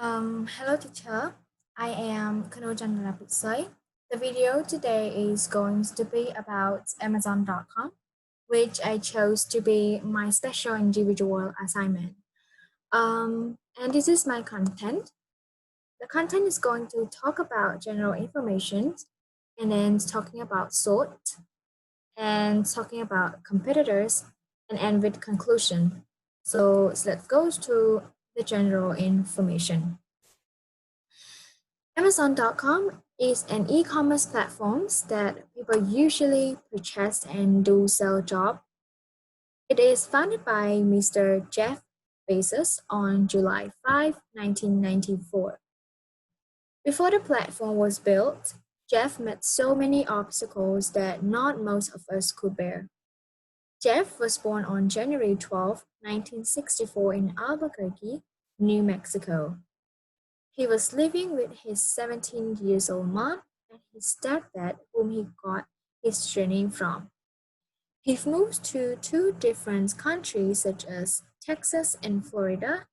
Hello teacher, I am Kanojan Rapisoy. The video today is going to be about Amazon.com, which I chose to be my special individual assignment. And this is my content. The content is going to talk about general information and then talking about sort and talking about competitors and end with conclusion. So let's go to the general information. Amazon.com is an e-commerce platform that people usually purchase and do sell job. It is founded by Mr. Jeff Bezos on July 5, 1994. Before the platform was built, Jeff met so many obstacles that not most of us could bear. Jeff was born on January 12, 1964 in Albuquerque, New Mexico. He was living with his 17 years old mom and his stepdad, whom he got his training from. He moved to two different countries such as Texas and Florida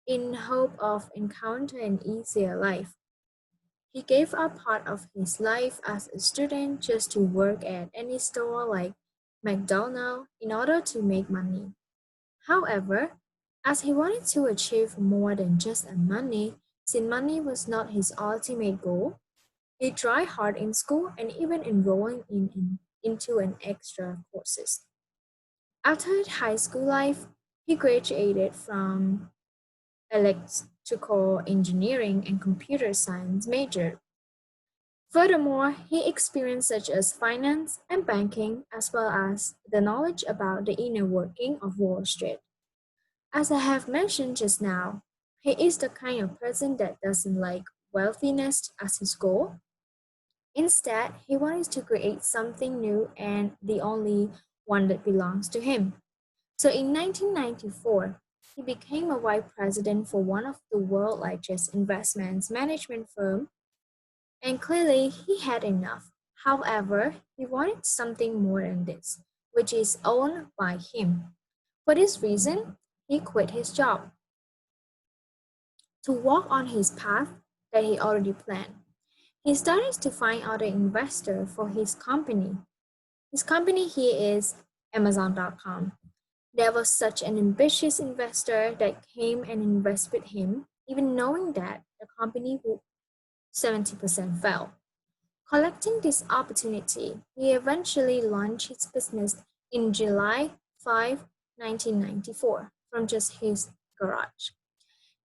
in hope of encountering an easier life. He gave up part of his life as a student just to work at any store like McDonald's in order to make money. However, as he wanted to achieve more than just money, since money was not his ultimate goal, he tried hard in school and even enrolling into an extra courses. After high school life, he graduated from electrical engineering and computer science major. Furthermore, he experienced such as finance and banking as well as the knowledge about the inner working of Wall Street. As I have mentioned just now, he is the kind of person that doesn't like wealthiness as his goal. Instead, he wants to create something new and the only one that belongs to him. So in 1994, he became a vice president for one of the world's largest investment management firm, and clearly he had enough. However, he wanted something more than this, which is owned by him. For this reason, he quit his job to walk on his path that he already planned. He started to find other investors for his company. His company here is Amazon.com. There was such an ambitious investor that came and invested with him, even knowing that the company would 70% fail. Collecting this opportunity, he eventually launched his business in July 5, 1994, from just his garage.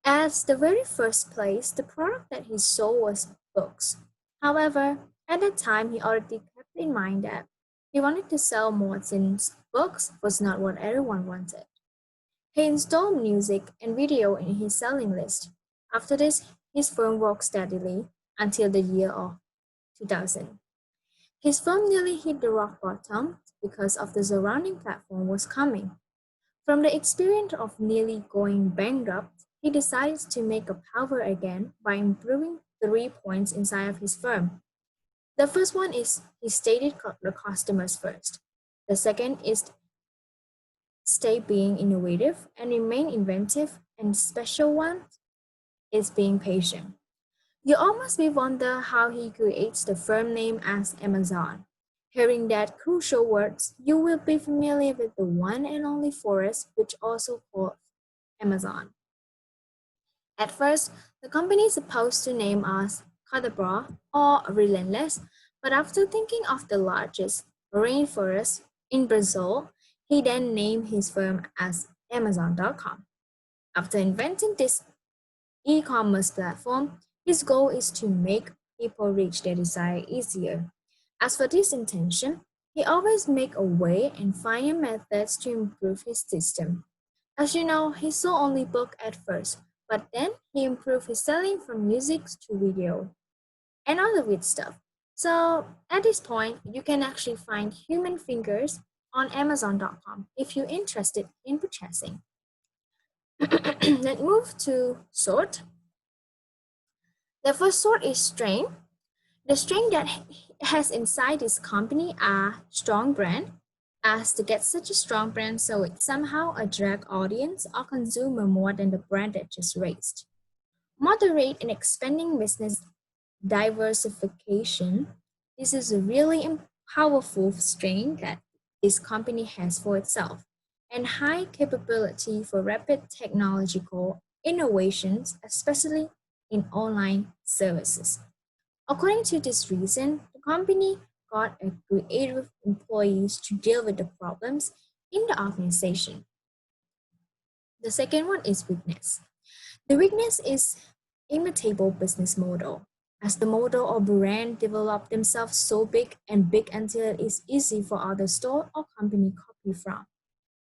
As the very first place, the product that he sold was books. However, at that time, he already kept in mind that he wanted to sell more since books was not what everyone wanted. He installed music and video in his selling list. After this, his firm worked steadily until the year of 2000. His firm nearly hit the rock bottom because of the surrounding platform was coming. From the experience of nearly going bankrupt, he decides to make a power again by improving 3 points inside of his firm. The first one is he stated the customers first. The second is stay being innovative and remain inventive, and special one is being patient. You almost may wonder how he creates the firm name as Amazon. Hearing that crucial words, you will be familiar with the one and only forest, which also called Amazon. At first, the company is supposed to name us Cadabra or Relentless, but after thinking of the largest rainforest in Brazil, he then named his firm as Amazon.com. After inventing this e-commerce platform, his goal is to make people reach their desire easier. As for this intention, he always make a way and find methods to improve his system. As you know, he sold only book at first, but then he improved his selling from music to video and other weird stuff. So at this point, you can actually find human fingers on Amazon.com if you're interested in purchasing. Let's move to sort. The first sort is strength. The strength that has inside this company are strong brand. As to get such a strong brand, so it somehow attract audience or consumer more than the brand that just raised. Moderate and expanding business diversification. This is a really powerful strength that this company has for itself, and high capability for rapid technological innovations, especially in online services. According to this reason, the company got a creative employees to deal with the problems in the organization. The second one is weakness. The weakness is imitable business model. As the model or brand develop themselves so big until it is easy for other store or company copy from.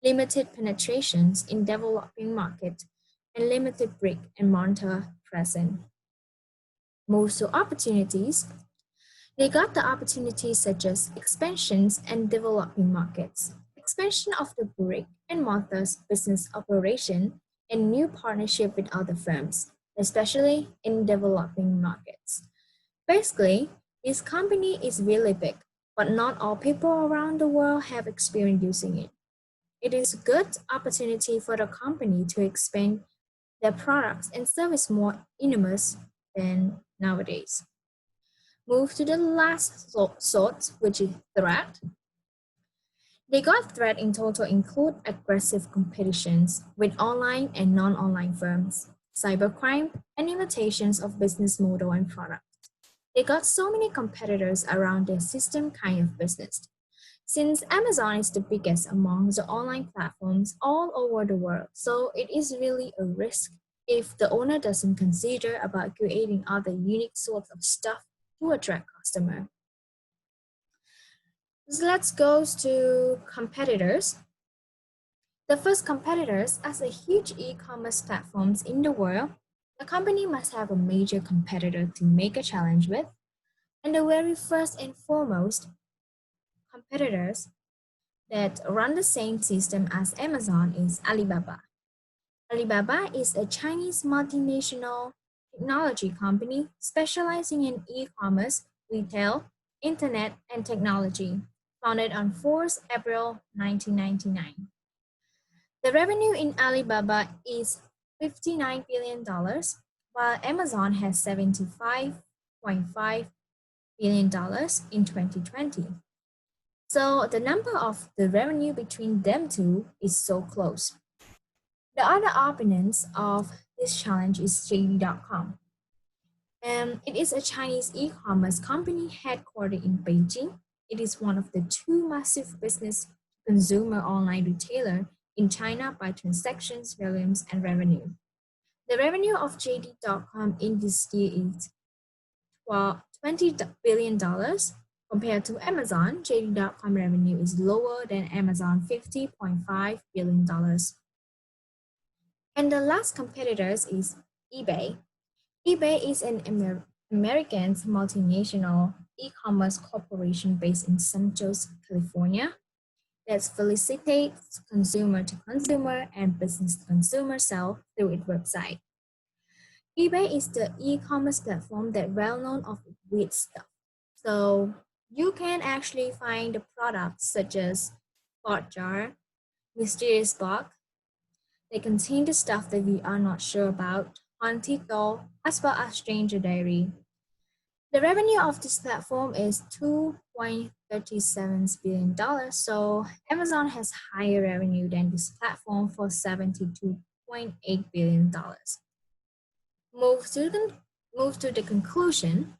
Limited penetrations in developing market and limited brick and mortar present. Most to opportunities, they got the opportunities such as expansions and developing markets, expansion of the brick and mortar's business operation, and new partnership with other firms, especially in developing markets. Basically, this company is really big, but not all people around the world have experience using it. It is a good opportunity for the company to expand their products and service more enormous than nowadays. Move to the last sort, which is threat. They got threat in total include aggressive competitions with online and non-online firms, cybercrime, and limitations of business model and product. They got so many competitors around their system kind of business. Since Amazon is the biggest among the online platforms all over the world, so it is really a risk if the owner doesn't consider about creating other unique sorts of stuff to attract customer. So let's go to competitors. The first competitors as a huge e-commerce platforms in the world, the company must have a major competitor to make a challenge with. And the very first and foremost competitors that run the same system as Amazon is Alibaba. Alibaba is a Chinese multinational technology company specializing in e-commerce, retail, internet, and technology, founded on 4th April 1999. The revenue in Alibaba is $59 billion, while Amazon has $75.5 billion in 2020. So the number of the revenue between them two is so close. The other opponents of this challenge is JD.com. It is a Chinese e-commerce company headquartered in Beijing. It is one of the two massive business consumer online retailer in China by transactions, volumes, and revenue. The revenue of JD.com in this year is $20 billion. Compared to Amazon, JD.com revenue is lower than Amazon $50.5 billion. And the last competitors is eBay. eBay is an American multinational e-commerce corporation based in San Jose, California that facilitates consumer to consumer and business to consumer sale through its website. eBay is the e-commerce platform that well known of weird stuff. So you can actually find the products such as pot jar, mysterious box. They contain the stuff that we are not sure about, haunted doll, as well as stranger diary. The revenue of this platform is $2.37 billion, so Amazon has higher revenue than this platform for $72.8 billion. Move to the conclusion.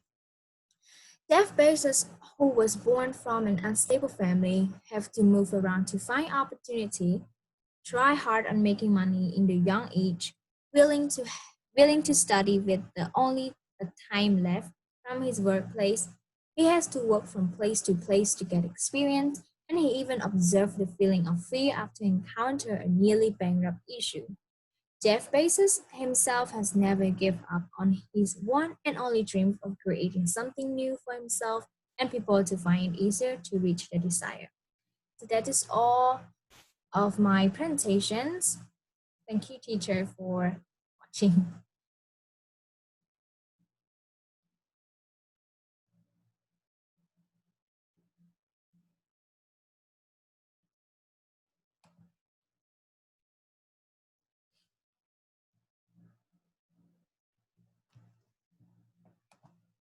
Jeff Bezos, who was born from an unstable family, have to move around to find opportunity, try hard on making money in the young age, willing to study with the only the time left from his workplace. He has to work from place to place to get experience, and he even observed the feeling of fear after encounter a nearly bankrupt issue. Jeff Bezos himself has never given up on his one and only dream of creating something new for himself and people to find it easier to reach their desire. So that is all of my presentations. Thank you, teacher, for watching.